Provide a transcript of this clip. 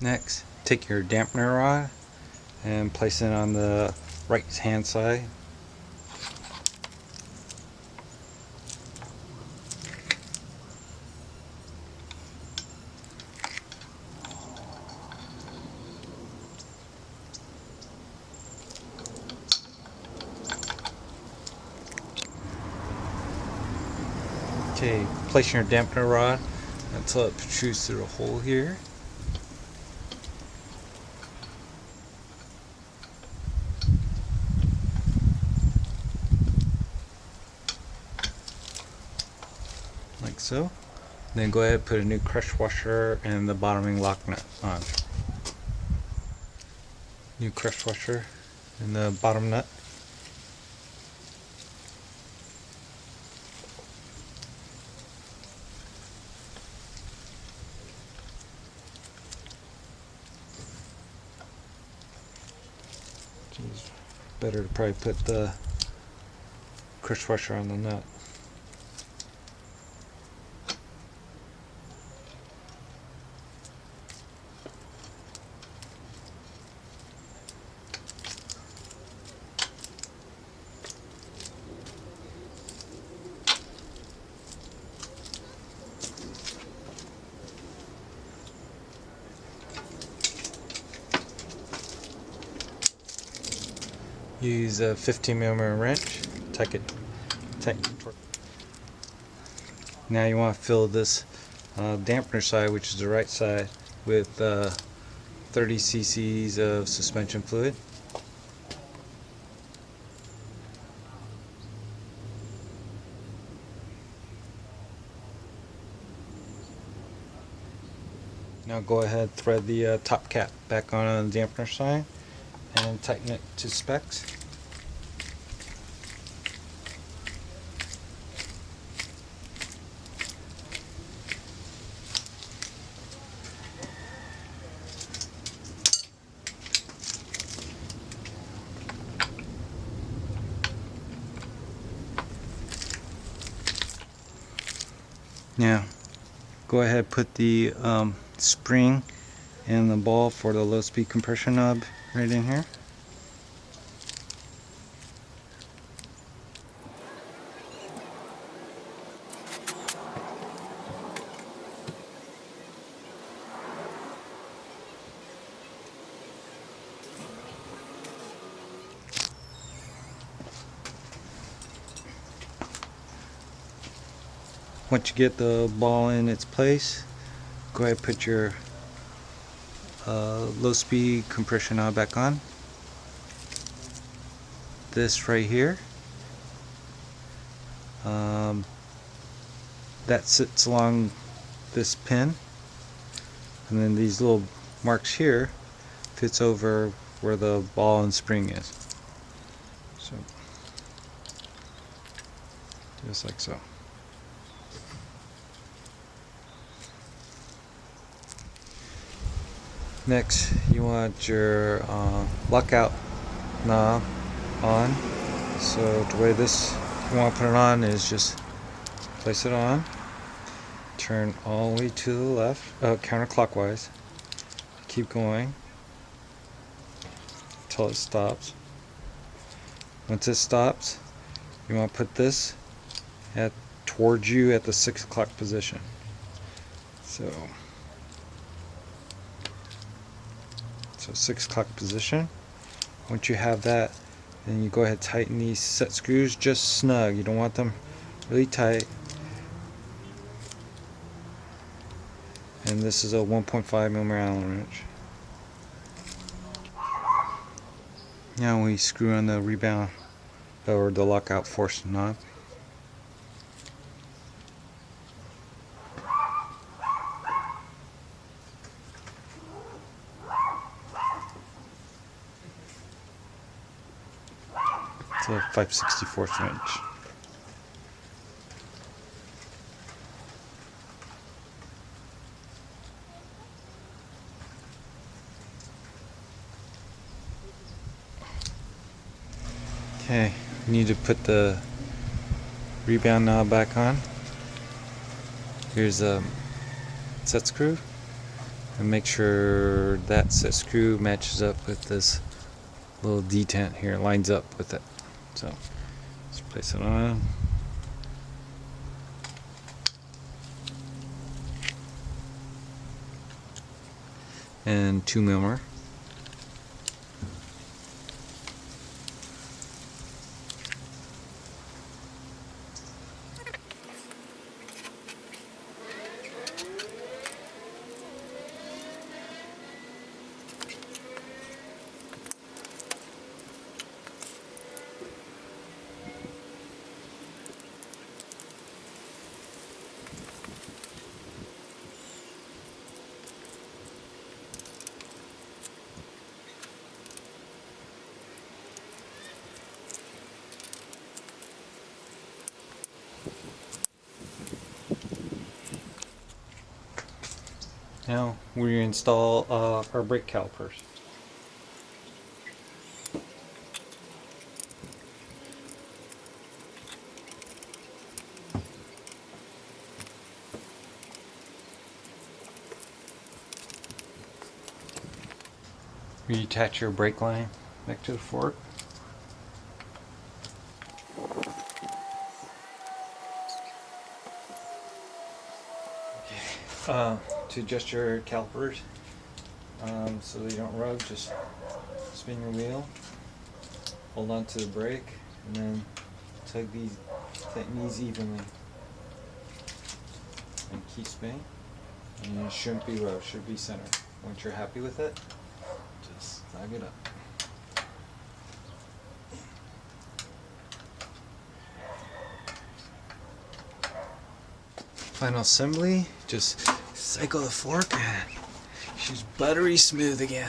Next, take your dampener rod and place it on the right hand side. Okay, place your dampener rod until it protrudes through the hole here. Like so. Then go ahead and put a new crush washer and the bottoming lock nut on. New crush washer and the bottom nut. It's better to probably put the crush washer on the nut. Use a 15mm wrench, tighten. Now you want to fill this dampener side, which is the right side, with 30 cc's of suspension fluid. Now go ahead, thread the top cap back on the dampener side and tighten it to specs. Now go ahead, put the spring and the ball for the low speed compression knob right in here. Once you get the ball in its place, go ahead and put your low speed compression knob back on. This right here, that sits along this pin, and then these little marks here fits over where the ball and spring is. So just like so. Next, you want your lockout knob on. So the way this you want to put it on is just place it on, turn all the way to the left, counterclockwise. Keep going until it stops. Once it stops, you want to put this towards you at the 6 o'clock position. So 6 o'clock position. Once you have that, then you go ahead and tighten these set screws just snug. You don't want them really tight. And this is a 1.5mm Allen wrench. Now we screw on the rebound or the lockout force knob. It's a 5/64 wrench. Okay, you need to put the rebound knob back on. Here's a set screw. and make sure that set screw matches up with this little detent here, lines up with it. So let's place it on. And 2 mm. Now we install our brake calipers. Reattach your brake line back to the fork. To adjust your calipers so they don't rub, just spin your wheel, hold on to the brake, and then tighten these evenly, and keep spinning. And it shouldn't be low, it should be center. Once you're happy with it, just snag it up. Final assembly, just cycle the fork and she's buttery smooth again.